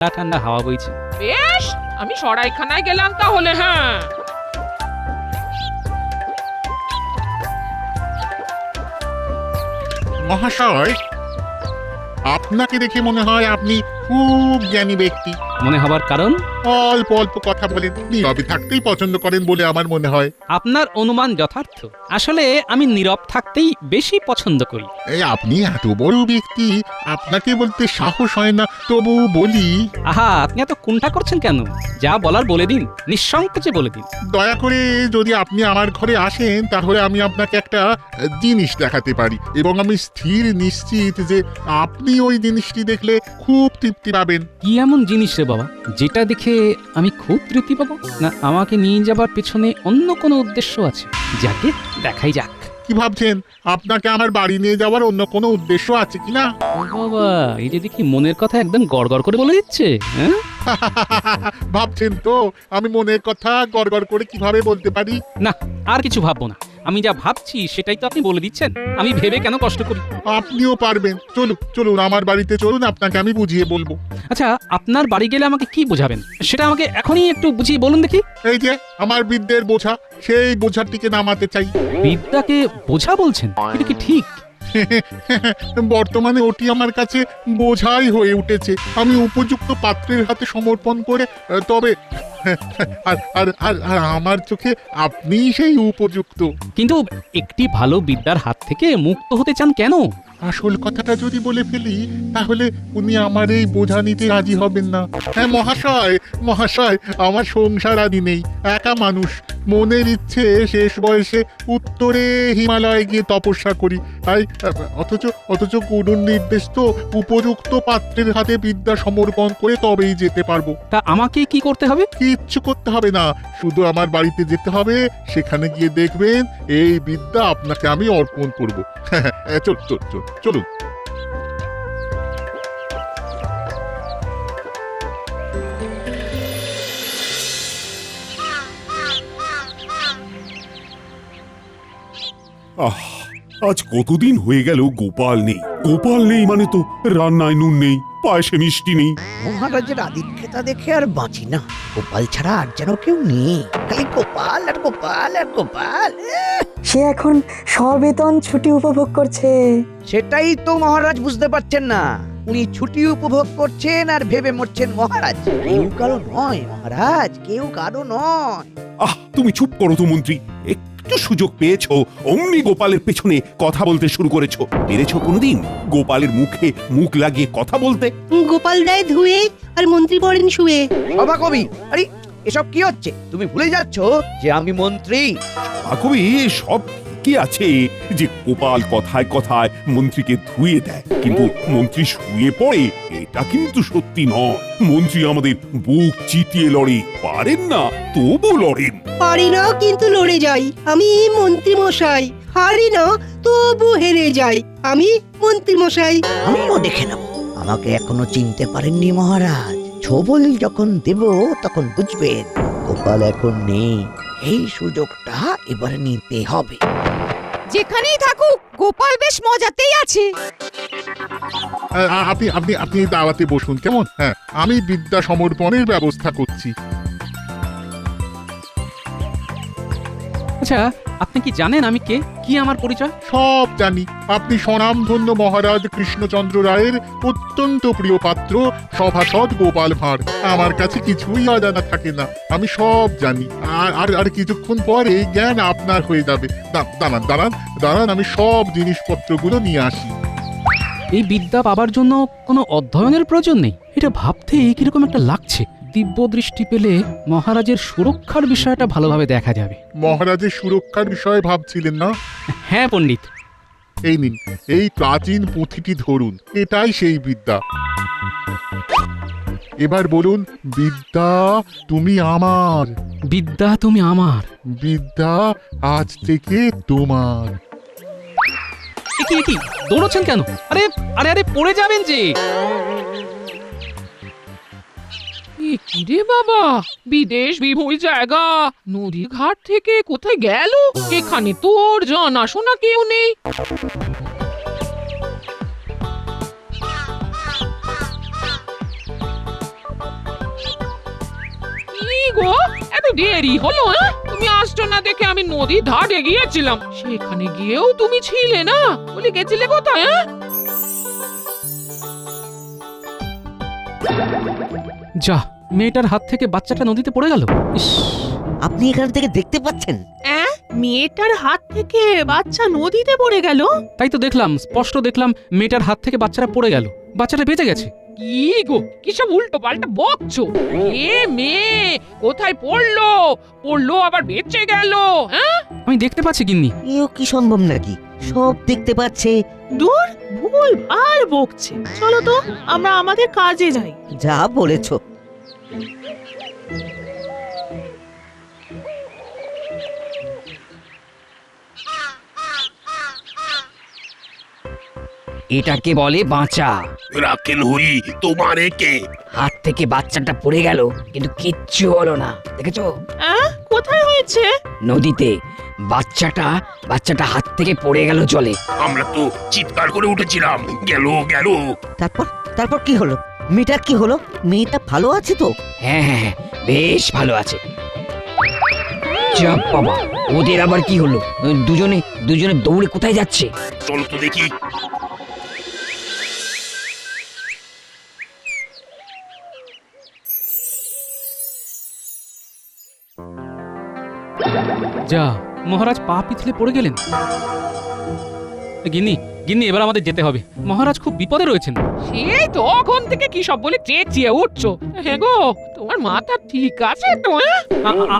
ঠান্ডা হাওয়া বইছে। বেশ, আমি সরাইখানায় গেলাম তাহলে। হ্যাঁ, মহাশয়, আপনাকে দেখে মনে হয় আপনি খুব জ্ঞানী ব্যক্তি। মনে হবার কারণ? অল্প অল্প কথা বলেন, নীরবে থাকতেই পছন্দ করেন বলে আমার মনে হয়। আপনার অনুমান যথার্থ। আসলে আমি নীরব থাকতেই বেশি পছন্দ করি। এই আপনি এত বড় ব্যক্তি, আপনাকে বলতে সাহস হয় না, তবু বলি। আহা, আপনি এত কুণ্ঠা করছেন কেন? যা বলার বলে দিন, নিঃসংকোচে বলে দিন। দয়া করে যদি আপনি আমার ঘরে আসেন, তাহলে আমি আপনাকে একটা জিনিস দেখাতে পারি, এবং আমি স্থির নিশ্চিত যে আপনি ওই জিনিসটি দেখলে খুব তৃপ্তি পাবেন। কি এমন জিনিস রে বাবা, যেটা দেখে আমি খুব তৃপ্তি পাবো? না আমাকে নিয়ে যাবার পেছনে অন্য কোনো উদ্দেশ্য আছে? যাকে দেখাই যাক। কি ভাবছেন, আপনাকে আমার বাড়ি নিয়ে যাওয়ার অন্য কোনো উদ্দেশ্য আছে কিনা? ও বাবা, এই যে দেখি মনের কথা একদম গড়গড় করে বলে দিচ্ছে। হ্যাঁ, ভাবছেন তো আমি মনের কথা গড়গড় করে কিভাবে বলতে পারি? না আর কিছু ভাববো না। আমি যা ভাবছি সেটাই তো আপনি বলে দিচ্ছেন। আমি ভেবে কেন কষ্ট করি? আপনিও পারবেন। চলুন চলুন, আমার বাড়িতে চলুন, আপনাকে আমি বুঝিয়ে বলবো। আচ্ছা, আপনার বাড়ি গেলে আমাকে কি বোঝাবেন সেটা আমাকে এখনই একটু বুঝিয়ে বলুন দেখি। এই যে আমার বিদ্যের বোঝা, সেই বোঝাটিকে নামাতে চাই। বিদ্যাকে বোঝা বলছেন? এটা কি ঠিক? বর্তমানে ওটি আমার কাছে বোঝাই হয়ে উঠেছে। আমি উপযুক্ত পাত্রের হাতে সমর্পণ করে তবে আর আর আর আর আমার চোখে আপনিই সেই উপযুক্ত। কিন্তু একটি ভালো বিদ্যার হাত থেকে মুক্ত হতে চান কেন? আসল কথাটা যদি বলে ফেলি, তাহলে উনি আমার এই বোঝা নিতে রাজি হবেন না। হ্যাঁ মহাশয়, মহাশয়, আমার সংসার আদি নেই, একা মানুষ। মনের ইচ্ছে শেষ বয়সে উত্তরে হিমালয়ে গিয়ে তপস্যা করি। তাই অথচ অথচ করুণ নির্দেশ তো উপযুক্ত পাত্রের হাতে বিদ্যা সমর্পণ করে তবেই যেতে পারবো। তা আমাকে কি করতে হবে? কিচ্ছু করতে হবে না, শুধু আমার বাড়িতে যেতে হবে। সেখানে গিয়ে দেখবেন এই বিদ্যা আপনাকে আমি অর্পণ করবো। চল চল চল চলুন। আহ, আজ কতদিন হয়ে গেল গোপাল নেই। গোপাল নেই মানে তো রান্নায় নুন নেই, পায়েসে মিষ্টি নেই। মহারাজের আদিক্ষেতা দেখে আর বাঁচি না। গোপাল ছাড়া আর যেন কেউ নেই, খালি গোপাল আর গোপাল আর গোপাল। সে এখন সবেতন ছুটি উপভোগ করছে। সেটাই তো মহারাজ বুঝতে পারছেন না। উনি ছুটি উপভোগ করছেন আর ভেবে মরছেন মহারাজ। কেউ কারো নয় মহারাজ, কেউ কারো নয়। আহ, তুমি চুপ করো তো মন্ত্রী। একটু সুযোগ পেয়েছো, অমনি গোপালের পেছনে কথা বলতে শুরু করেছো। পেরেছো কোনোদিন গোপালের মুখে মুখ লাগিয়ে কথা বলতে? গোপাল দেয় ধুয়ে আর মন্ত্রী পড়েন শুয়ে। বাবা কবি, আরে এসব কি হচ্ছে? তুমি ভুলে যাচ্ছ যে আমি মন্ত্রী। কবি, সব কি আছে যে গোপাল কথায় কথায় মন্ত্রীকে ধুয়ে দেয়, কিন্তু মন্ত্রী শুয়ে পড়ে, এটা কিন্তু সত্যি নয়। মন্ত্রী আমাদের বুক চিতিয়ে লড়ে, পারেন না তবু লড়েন। পারি না কিন্তু লড়ে যাই, আমি মন্ত্রী মশাই। হারি না তবু হেরে যাই, আমি মন্ত্রী মশাই। আমিও দেখে নেব। আমাকে এখনো চিনতে পারেননি মহারাজ। ছবল যখন দেব তখন বুঝবেন গোপাল এখন নেই। এই সুযোগটা এবার নিতে হবে। যেখানেই থাকুক গোপাল বেশ মজাতেই আছে। আপনি আপনি আপনি দাওয়াতে বসুন কেমন? হ্যাঁ, আমি বিদ্যা সমর্পণের ব্যবস্থা করছি। আচ্ছা, আপনি কি জানেন আমি কে? কি আমার পরিচয়? সব জানি। আপনি স্বনামধন্য মহারাজ কৃষ্ণচন্দ্র রায়ের অত্যন্ত প্রিয় পাত্র সভাসদ গোপাল ভাঁড়। আমার কাছে কিছুই অজানা থাকে না, আমি সব জানি। আর আর আর কিছুক্ষণ পর এই জ্ঞান আপনার হয়ে যাবে। দাঁড়ান দাঁড়ান দাঁড়ান, আমি সব জিনিসপত্রগুলো নিয়ে আসি। এই বিদ্যা পাবার জন্য কোনো অধ্যয়নের প্রয়োজন নেই। এটা ভাবতেই কিরকম একটা লাগছে। দিব্য দৃষ্টি পেলে মহারাজের সুরক্ষার বিষয়টা ভালোভাবে দেখা যাবে। মহারাজের সুরক্ষার বিষয়ে ভাবছিলেন না? হ্যাঁ পণ্ডিত। এই নিন, এই প্রাচীন পুঁথিটি ধরুন, এটাই সেই বিদ্যা। এবার বলুন, বিদ্যা তুমি আমার। বিদ্যা তুমি আমার। বিদ্যা আজ থেকে তোমার। কি কি দৌড়চ্ছেন কেন? আরে আরে আরে পড়ে যাবেন যে। কিরে বাবা, বিদেশ বিভুঁই জায়গা, নদী ঘাট থেকে কোথায় গেল? এখানে তোর জানাশোনা কেউ নেই। গো এত দেরি হলো? তুমি আসছো না দেখে আমি নদীর ধারে গিয়েছিলাম, সেখানে গিয়েও তুমি ছিলে না, বলে গেছিলে কোথায়? যা, মেয়েটার হাত থেকে বাচ্চাটা নদীতে পড়ে গেল। ইস, আপনি এখান থেকে দেখতে পাচ্ছেন? মেয়েটার হাত থেকে বাচ্চা নদীতে পড়ে গেল। তাই তো দেখলাম, স্পষ্ট দেখলাম মেয়েটার হাত থেকে বাচ্চাটা পড়ে গেল, বাচ্চাটা বেঁচে গেছে। কি গো, কি সব উল্টো পাল্টা বকছো? এ মেয়ে কোথায় পড়লো? পড়লো আবার বেঁচে গেল? হ্যাঁ, আমি দেখতে পাচ্ছি গিন্নি। এও কি সম্ভব নাকি? সব দেখতে পাচ্ছে। দূর, ভুল আর বকছে। চলো তো আমরা আমাদের কাজে যাই। যা বলেছো। এটাকে বলে বাঁচা। রাখেন হরি তোমার একে। হাত থেকে বাচ্চাটা পড়ে গেল কিন্তু কিচ্ছু হলো না, দেখেছো? কোথায় হয়েছে? নদীতে। বাচ্চাটা হাত থেকে পড়ে গেল জলে। আমরা তো চিৎকার করে উঠেছিলাম, গেল গেল। তারপর কি হলো? মেয়েটার কি হলো? মেয়েটা ভালো আছে তো? হ্যাঁ হ্যাঁ হ্যাঁ, বেশ ভালো আছে। চাপ বাবা, ওদের আবার কি হলো? দুজনে দৌড়ে কোথায় যাচ্ছে? চলো তো দেখি। যা, মহারাজ পা পিছলে পড়ে গেলেন। গিন্নি, গিন্নি, এবার আমাদের যেতে হবে, মহারাজ খুব বিপদে রয়েছেন। সেই তখন থেকে কি সব বলে চেঁচিয়ে উঠছো? হ্যাঁ গো, তোমার মাথা ঠিক আছে তো?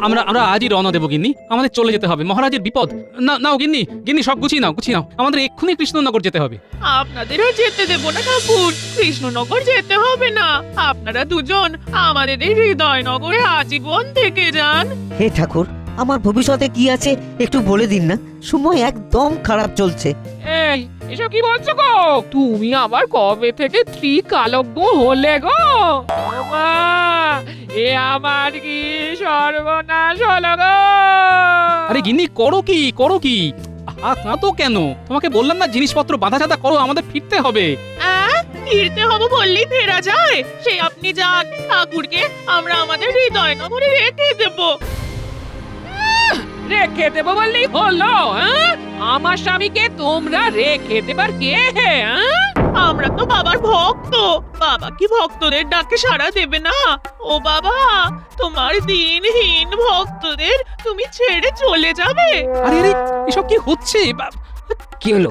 আমরা আজই রওনা দেবো গিন্নি, আমাদের চলে যেতে হবে, মহারাজের বিপদ। নাও গিন্নি, গিন্নি, সব গুছিয়ে নাও, আমাদের এক্ষুনি কৃষ্ণনগর যেতে হবে। আপনাদেরও যেতে দেব না ঠাকুর, কৃষ্ণনগর যেতে হবে না। আপনারা দুজন আমাদের এই হৃদয়নগরে আজীবন থেকে যান। হে ঠাকুর, আমার ভবিষ্যতে কি আছে একটু বলে দিন না, সময় একদম খারাপ চলছে। এই, এসব কি বলছো গো? তুমি আবার কবে থেকে ত্রিকালজ্ঞ হলে গো? মা, এ আমার কি সর্বনাশ হলো গো? আরে গিন্নি, করো কি? তো কেন? তোমাকে বললাম না, জিনিসপত্র বাঁধা চাঁদা করো, আমাদের ফিরতে হবে। ফিরতে হবে বললেই ফেরা যায়? সে আপনি যান, ঠাকুরকে আমরা আমাদের হৃদয়নগরে রেখে দেব। রেখে দেবো বললেই হলো? আমার স্বামীকে তোমরা রেখে দেবার কে? আমরা তো বাবার ভক্ত, বাবা কি ভক্তদের ডাকে সাড়া দেবে না? ও বাবা, তোমার দিনহীন ভক্তদের তুমি ছেড়ে চলে যাবে? আরে এসব কি হচ্ছে? কি হলো?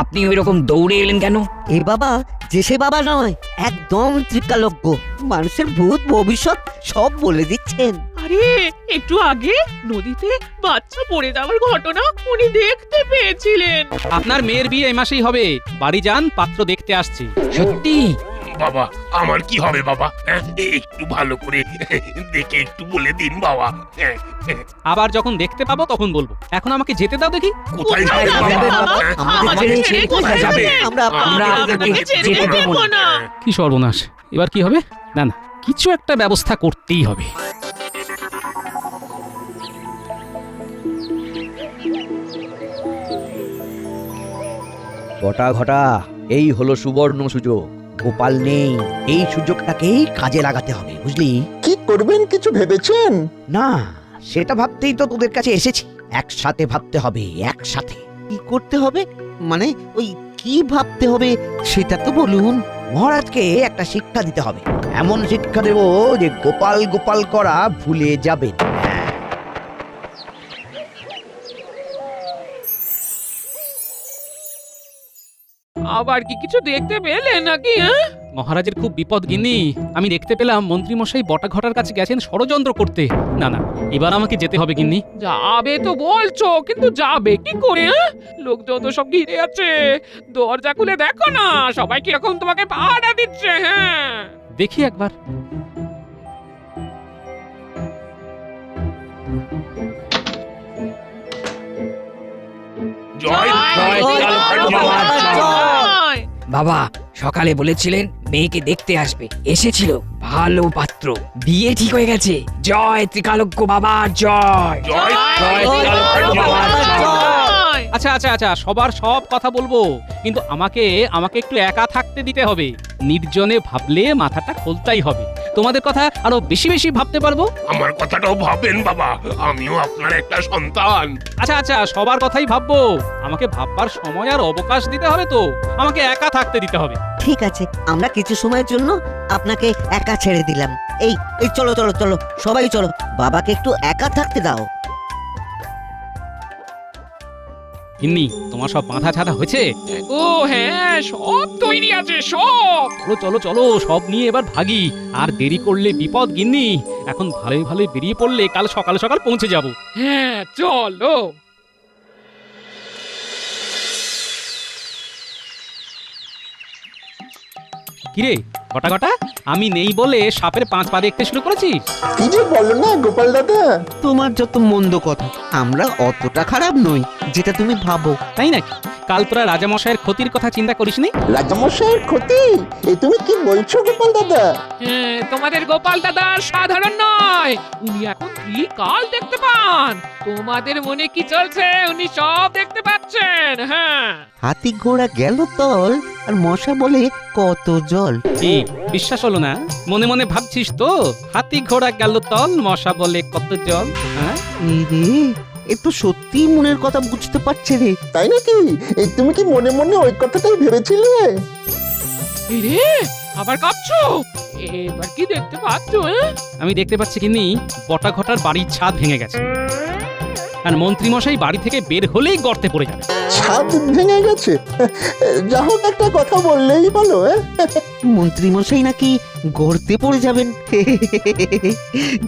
আপনি ওই রকম দৌড়ে এলেন কেন? এ বাবা যে সে বাবা নয়, একদম ত্রিকালজ্ঞ, মানুষের ভূত ভবিষ্যৎ সব বলে দিচ্ছেন। আরে একটু আগে নদীতে বাচ্চা পড়ে যাওয়ার ঘটনা উনি দেখতে পেয়েছিলেন। আপনার মেয়ের বিয়ে এই মাসেই হবে, বাড়ি যান, পাত্র দেখতে আসছে। সত্যি? বাবা আমার কি হবে বাবা? একটু ভালো করে দেখে একটু বলে দিন বাবা। আবার যখন দেখতে পাবো তখন বলবো, এখন আমাকে যেতে দাও দেখি। কোথায় যাবে বাবা? আমাদের ছেড়ে কোথায় যাবে? আমরা আপনাকে ছেড়ে দেব না। কি সর্বনাশ, এবার কি হবে? না, কিছু একটা ব্যবস্থা করতেই হবে। ঘটা এই হলো সুবর্ণ সুযোগ। গোপাল নেই, এই সুযোগটাকেই কাজে লাগাতে হবে, বুঝলি? কি করবেন কিছু ভেবেছেন? না, সেটা ভাবতেই তো তোদের কাছে এসেছি। একসাথে ভাবতে হবে, একসাথে। কি করতে হবে মানে? ওই কি ভাবতে হবে সেটা তো বলুন। মহারাজকে একটা শিক্ষা দিতে হবে, এমন শিক্ষা দেব যে গোপাল গোপাল করা ভুলে যাবেন। আবার কি কিছু দেখতে পেলে নাকি? মহারাজের খুব বিপদ গিন্নি, আমি দেখতে পেলাম মন্ত্রী মশাই বটাঘটার কাছে গেছেন ষড়যন্ত্র করতে। না, এবার আমাকে যেতে হবে গিন্নি। যাবে তো বলছো, কিন্তু যাবে কি করে? লোকজন তো সব ঘিরে আছে, দরজা খুলে দেখো না, সবাই কিরকম তোমাকে পাহারা দিচ্ছে। হ্যাঁ, দেখি একবার। জয় বাবা সকালে বলেছিলেন মেয়েকে দেখতে আসবে, এসেছিল, ভালো পাত্র, বিয়ে ঠিক হয়ে গেছে। জয় ত্রিকালজ্ঞ বাবা, জয় জয় ত্রিকালজ্ঞ বাবা, জয়। আচ্ছা, সবার সব কথা বলবো, কিন্তু আমাকে একটু একা থাকতে দিতে হবে। নির্জনে ভাবলে মাথাটা খোলতাই হবে। তোমাদের কথা আরো বেশি বেশি ভাবতে পারবো। আমার কথাটাও ভাবেন বাবা, আমিও আপনার একটা সন্তান। আচ্ছা আচ্ছা, সবার কথাই ভাববো, আমাকে ভাববার সময় আর অবকাশ দিতে হবে তো, আমাকে একা থাকতে দিতে হবে। ঠিক আছে, আমরা কিছু সময়ের জন্য আপনাকে একা ছেড়ে দিলাম। এই এই চলো চলো চলো, সবাই চলো, বাবাকে একটু একা থাকতে দাও। গিন্নি, তোমার সব বাঁধা ছাড়া হয়েছে? ও হ্যাঁ, সব তৈরি আছে সব। চলো চলো চলো, সব নিয়ে এবার ভাগি, আর দেরি করলে বিপদ গিন্নি। এখন ভালোই ভালোই বেরিয়ে পড়লে কাল সকাল সকাল পৌঁছে যাব। হ্যাঁ চলো। কিরে ঘটা ঘটা, আমি নেই বলে সাপের 5 পা দেখতে শুরু করেছিস? কি যে বলো না গোপাল দাদা, তোমার যত মন্দ কথা, আমরা অতটা খারাপ নই যেটা তুমি ভাবো। তাই নাকি? কাল তোরা রাজামশাইয়ের ক্ষতির কথা চিন্তা করিসনি? রাজামশাইয়ের ক্ষতি? এ তুমি কি বলছো গোপাল দাদা? হ্যাঁ, তোমাদের গোপাল দাদা সাধারণ নয়, উনি এখন ত্রিকাল দেখতে পান। তোমাদের মনে কি চলছে উনি সব দেখতে পাচ্ছেন। হ্যাঁ, হাতি ঘোড়া গেল তল, আর মশা বলে কত জল। কি বিশ্বাস হলো না? মনে মনে ভাবছিস তো হাতি ঘোড়া গেল তল, মশা বলে কত জল? হ্যাঁ, রে একটু সত্যি মনের কথা বুঝতে পারছে রে। তাই নাকি? এই তুমি কি মনে মনে ওই কথাটাই ভেবেছিলে? এই রে, আবার কাঁপছো? এবার কি দেখতে পাচ্ছো? আমি দেখতে পাচ্ছি কিন্নি, বটা ঘটার বাড়ির ছাদ ভেঙে গেছে, আর মন্ত্রীমশাই বাড়ি থেকে বের হলেই গর্তে পড়ে যাবে। ছাদ ভেঙে গেছে? যা হোক, একটা কথা বললেই ভালো। মন্ত্রী মশাই নাকি গর্তে পড়ে যাবেন?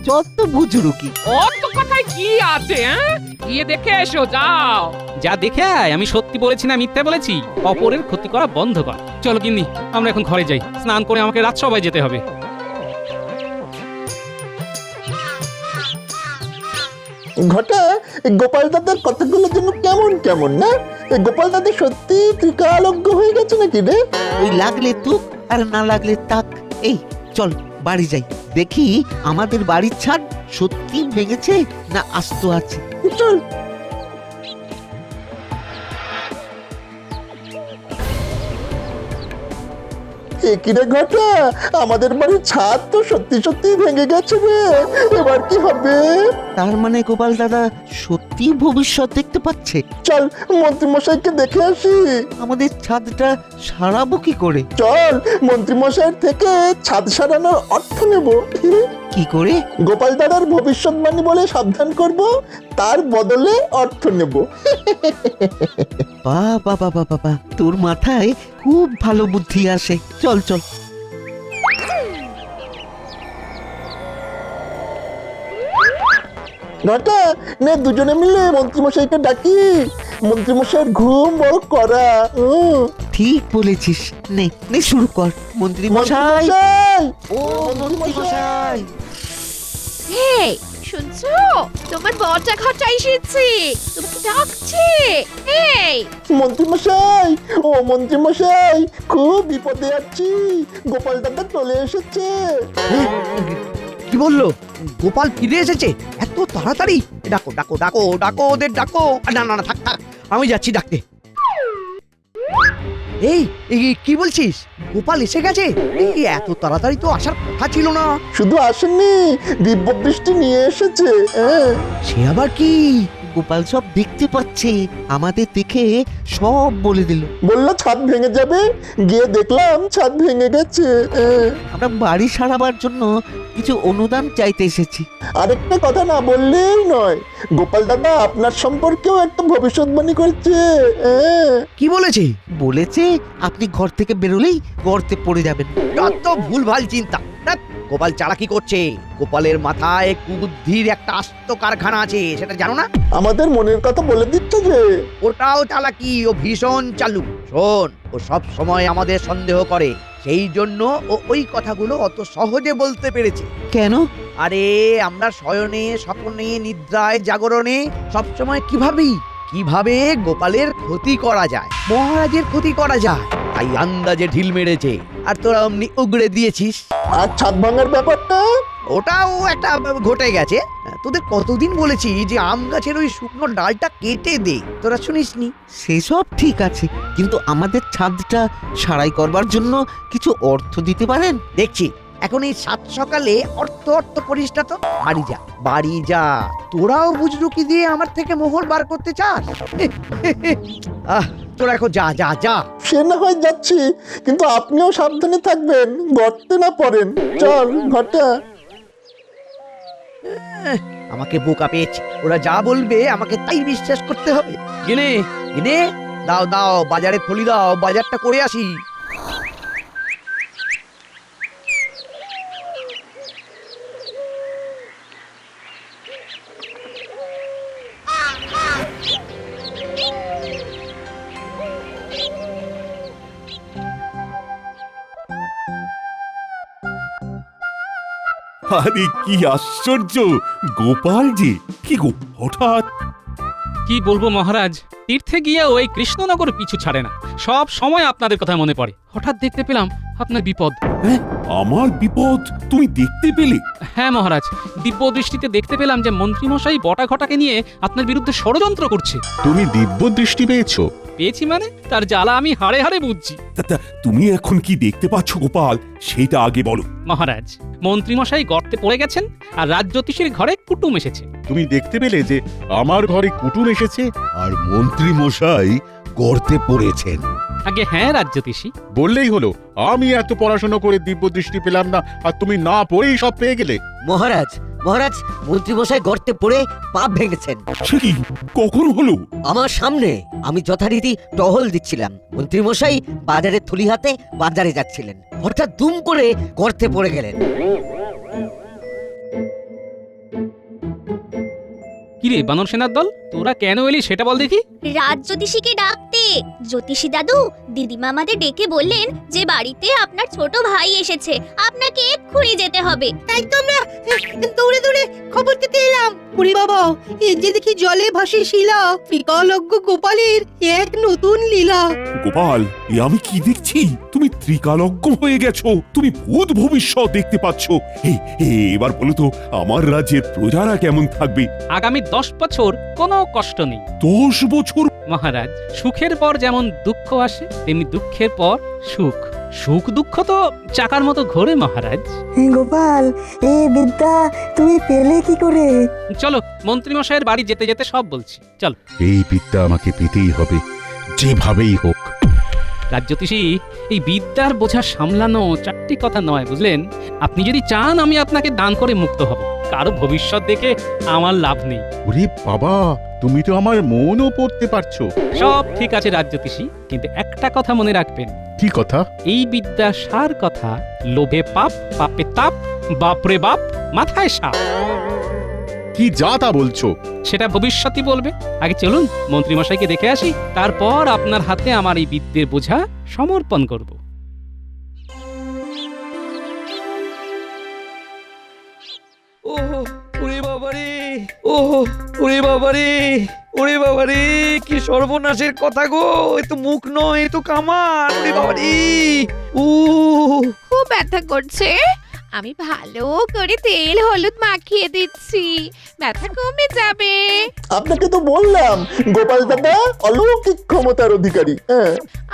যত বুঝুরুকি। অত কথায় কি আছে? গিয়ে দেখে এসো, যাও। যা দেখে আয়, আমি সত্যি বলেছি না মিথ্যা বলেছি? অপরের ক্ষতি করা বন্ধ কর। চলো গিন্নি, আমরা এখন ঘরে যাই, স্নান করে আমাকে রাজসভায় যেতে হবে। ঘটা, গোপাল দাদার কথাগুলো যেন কেমন কেমন না? গোপাল দাদা সত্যি ত্রিকালজ্ঞ হয়ে গেছে নাকি রে? ওই লাগলে তুক আর না লাগলে তাক। এই চল বাড়ি যাই, দেখি আমাদের বাড়ির ছাদ সত্যি ভেঙেছে না আস্ত আছে। চল। কিরে ঘটা, আমাদের বাড়ির ছাদ তো সত্যি সত্যি ভেঙে গেছে রে, এবার কি হবে? তার মানে গোপাল দাদা সত্যি ভবিষ্যৎ দেখতে পাচ্ছে। চল মন্ত্রী মশাইকে দেখে আসি। আমাদের ছাদটা সারাবো কি করে? চল মন্ত্রী মশাইয়ের থেকে ছাদ সারানোর অর্থ নেব। কি করে? গোপাল দাদার ভবিষ্যৎবাণী বলে সাবধান করব, তার বদলে অর্থ নেব। বাবা বাবা বাবা, তোর মাথায় খুব ভালো বুদ্ধি আসে। চল চল। ঘটা, নে দুজনে মিলে মন্ত্রীমশাইকে ডাকি। মন্ত্রীমশাইয়ের ঘুম বড় করা। ঠিক বলেছিস, নে নে শুরু কর। মন্ত্রী মশাই, ও মন্ত্রী মশাই। এই শুনছো, তোমার বটা ঘটা এসেছে, তোমাকে ডাকছে। এই মন্ত্রীমশাই, ও মন্ত্রীমশাই, খুব বিপদে আছি, গোপাল দাদা চলে এসেছে। কি বললো? গোপাল ফিরে এসেছে এত তাড়াতাড়ি? ডাকো ডাকো ডাকো ডাকো, ওদের ডাকো। না না না, থাক থাক, আমি যাচ্ছি ডাকতে। এই কি বলছিস? গোপাল এসে গেছে? এই এত তাড়াতাড়ি তো আসার কথা ছিল না। শুধু আসেননি, দিব্য বৃষ্টি নিয়ে এসেছে। সে আবার কি? গোপাল সব দেখতে পাচ্ছে, আমাদের দেখে সব বলে দিল। বললো ছাদ ভেঙে যাবে, গিয়ে দেখলাম ছাদ ভেঙে গেছে। আমরা বাড়ি সারাবার জন্য কিছু অনুদান চাইতে এসেছি। আরেকটা কথা না বললেই নয়, গোপাল দাদা আপনার সম্পর্কেও একটা ভবিষ্যৎবাণী করেছে। কি বলেছে? বলেছে আপনি ঘর থেকে বেরোলেই গর্তে পড়ে যাবেন। যত ভুলভাল চিন্তা। গোপাল চালাকি করছে। গোপালের মাথায় কুবুদ্ধির একটা আস্ত কারখানা আছে, সেটা জানো না? আমাদের মনের কথা বলে দিচ্ছে যে। ওটাও চালাকি, ও ভীষণ চালু। শোন, ও সব সময় আমাদের সন্দেহ করে, সেই জন্য ও ওই কথাগুলো অত সহজে বলতে পেরেছে। কেন? আরে আমরা শয়নে স্বপ্নে নিদ্রায় জাগরণে সবসময় কিভাবে গোপালের ক্ষতি করা যায়, মহারাজের ক্ষতি করা যায়, তাই আন্দাজে ঢিল মেরেছে, আর তোরা অমনি উগড়ে দিয়েছিস। আর ছাদ ভাঙার ব্যাপারটা? ওটাও একটা ঘটে গেছে। তোদের কতদিন বলেছি যে আম গাছের ওই শুকনো ডালটা কেটে দে, তোরা শুনিসনি। সেসব ঠিক আছে, কিন্তু আমাদের ছাদটা সারাই করবার জন্য কিছু অর্থ দিতে পারেন? দেখছি এখন এই সাত সকালে অর্থ অর্থ করিস না তো। বাড়ি যা, বাড়ি যা। তোরাও বুজরুকি দিয়ে আমার থেকে মোহর বার করতে চাস? আহ, তোরা এখন যা যা যা। সে না হয় যাচ্ছি, কিন্তু আপনিও সাবধানে থাকবেন, গর্তে না পড়েন। চল ঘটা। আমাকে বোকা পেয়েছে, ওরা যা বলবে আমাকে তাই বিশ্বাস করতে হবে। গিনে গিনে, দাও দাও, বাজারে থলি দাও, বাজারটা করে আসি। আরে কি আশ্চর্য, গোপাল যে কি গো হঠাৎ। কি বলবো মহারাজ, তীর্থে গিয়ে ওই কৃষ্ণনগর পিছু ছাড়ে না। সব সময় আপনাদের কথা মনে পড়ে। হঠাৎ দেখতে পেলাম আপনার বিপদ। হ্যাঁ, আমার বিপদ তুমি দেখতে পেলে? হ্যাঁ মহারাজ, দিব্য দৃষ্টিতে দেখতে পেলাম যে মন্ত্রীমশাই বটা ঘটাকে নিয়ে আপনার বিরুদ্ধে ষড়যন্ত্র করছে। তুমি দিব্য দৃষ্টি পেয়েছো? পেয়েছি মানে তার জ্বালা আমি হাড়ে হাড়ে বুঝছি। তা তুমি এখন কি দেখতে পাচ্ছ গোপাল, সেটা আগে বলো। মহারাজ, মন্ত্রীমশাই গর্তে পড়ে গেছেন আর রাজজ্যোতিষীর ঘরে কুটুম এসেছে। তুমি দেখতে পেলে যে আমার ঘরে কুটুম এসেছে আর মন্ত্রী মশাই গর্তে পড়েছেন? আগে হ্যাঁ রাজজ্যোতিষী। বললেই হলো, আমি এত পড়াশোনা করে দিব্য দৃষ্টি পেলাম না, আর তুমি না পড়েই সব পেয়ে গেলে। মহারাজ, মহারাজ, মন্ত্রীমশাই গর্তে পড়ে পাপ ভেঙেছেন। সে কি, কখন হলো? আমার সামনে। আমি যথারীতি টহল দিচ্ছিলাম, মন্ত্রীমশাই বাজারে থলি হাতে বাজারে যাচ্ছিলেন, হঠাৎ দুম করে গর্তে পড়ে গেলেন। কিরে বানর সেনার দল, তোরা কেন এলি সেটা বল দেখি। রাজ জ্যোতিষীকে ডাকতে। জ্যোতিষী দাদু, দিদিমা আমাদের ডেকে বললেন যে বাড়িতে আপনার ছোট ভাই এসেছে, আপনাকে এক্ষুনি যেতে হবে। তাই তো আমরা দৌড়ে দৌড়ে খবর দিতে এলাম। ওরে বাবা, এই যে দেখি জলে ভাসে শিলা, ত্রিকালজ্ঞ গোপালের এক নতুন লীলা। গোপাল, এ আমি কি দেখছি? তুমি ত্রিকালজ্ঞ হয়ে গেছো, তুমি ভূত ভবিষ্যৎ দেখতে পাচ্ছ। এবার বলো তো, আমার রাজ্যের প্রজারা কেমন থাকবে? আগামী 10 বছর কোনো কষ্ট নেই। 10 বছর? মহারাজ, সুখের পর যেমন দুঃখ আসে, তেমনি দুঃখের পর সুখ। সুখ দুঃখ তো চাকার মতো ঘোরে মহারাজ। গোপাল, এই বিদ্যা তুমি পেলে কি করে? চলো, মন্ত্রীমশাইয়ের বাড়ি যেতে যেতে সব বলছি। চলো। এই বিদ্যা আমাকে পেতেই হবে, যেভাবেই হোক। রাজজ্যোতিষী, এই বিদ্যার বোঝা সামলানো চারটি কথা নয়, বুঝলেন? আপনি যদি চান আমি আপনাকে দান করে মুক্ত হব, কারো ভবিষ্যৎ দেখে আমার লাভ নেই। ওরে বাবা, তুমি তো আমার মনও পড়তে পারছো। সব ঠিক আছে রাজজ্যোতিষী, কিন্তু একটা কথা মনে রাখবেন। কি কথা? এই বিদ্যা সার কথা, লোভে পাপ, পাপে তাপ, বাপরে বাপ, মাথায় সাপ। কি যা তা বলছো? সেটা ভবিষ্যৎই বলবে। আগে চলুন মন্ত্রীমশাইকে দেখে আসি, তারপর আপনার হাতে আমার এই বিদ্যের বোঝা সমর্পণ করব। ওরে বাবারে, ওরে বাবারে, ওরে বাবারে, কি সর্বনাশের কথা গো! এ তো মুখ নয়, এ তো কামান। ওরে বাবারে, খুব ব্যথা করছে। আমি ভালো করে তেল হলুদ মাখিয়ে দিচ্ছি, ব্যথা কমে যাবে। আপনাকে তো বললাম গোপাল দাদা অলৌকিক ক্ষমতার অধিকারী। হ্যাঁ,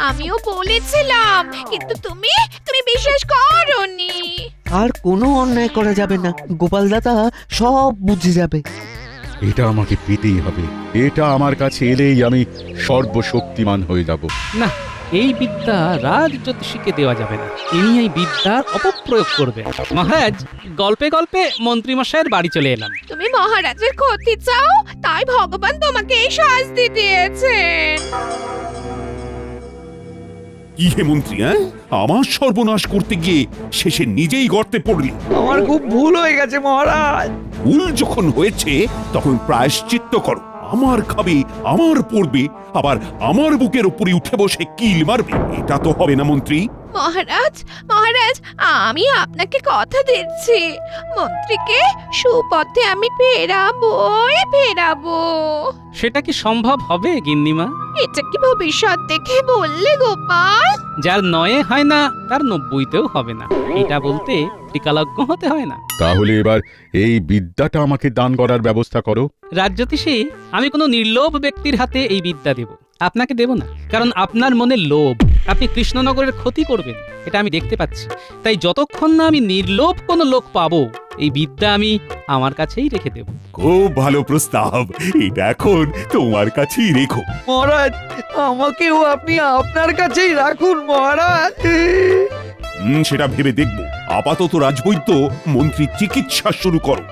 আমিও বলেছিলাম, কিন্তু তুমি বিশ্বাস করোনি। আর কোনো অন্যায় করা যাবে না, গোপাল দাদা সব বুঝে যাবে। এটা আমাকে পেতেই হবে। এটা আমার কাছে এলেই আমি সর্বশক্তিমান হয়ে যাব। না, এই বিদ্যা রাজ জ্যোতিষীকে দেওয়া যাবে না। তিনি এই বিদ্যার অপপ্রয়োগ করবেন। মহারাজ, গল্পে গল্পে মন্ত্রীমশাইয়ের বাড়ি চলে এলাম। তুমি মহারাজের ক্ষতি চাও, তাই ভগবান তোমাকে এই শাস্তি দিয়েছেন। কি হে মন্ত্রী, হ্যাঁ? আমার সর্বনাশ করতে গিয়ে শেষে নিজেই গর্তে পড়লি। আমার খুব ভুল হয়ে গেছে মহারাজ। ভুল যখন হয়েছে তখন প্রায়শ্চিত্ত করো। আমার খাবে, আমার পড়বে, আবার আমার বুকের উপরে উঠে বসে কিল মারবে, এটা তো হবে না মন্ত্রী। মহারাজ, মহারাজ, আমি আপনাকে কথা দিচ্ছি, মন্ত্রীকে সুপথে আমি ফেরাবো। সেটা কি সম্ভব হবে গিন্নিমা? এটা কি ভবিষ্যৎ দেখে বললে গোপাল? যার 9 হয় না তার 90তেও হবে না, এটা বলতে ত্রিকালজ্ঞ হতে হয় না। তাহলে এবার এই বিদ্যাটা আমাকে দান করার ব্যবস্থা করো। রাজজ্যোতিষী, আমি কোনো নির্লোভ ব্যক্তির হাতে এই বিদ্যা দেব। আপনাকে দেব না, কারণ আপনার মনে লোভ। আপনি কৃষ্ণনগরের ক্ষতি করবেন, এটা আমি দেখতে পাচ্ছি। তাই যতক্ষণ না আমি নির্লোভ কোনো লোক পাবো, এই বিদ্যা আমি আমার কাছেই রেখে দেব। খুব ভালো প্রস্তাব, এটা এখন তোমার কাছেই রেখো। মহারাজ, আমাকেও আপনি আপনার কাছেই রাখুন মহারাজ। সেটা ভেবে দেখবো। আপাতত রাজবৈদ্য মন্ত্রী চিকিৎসা শুরু করো।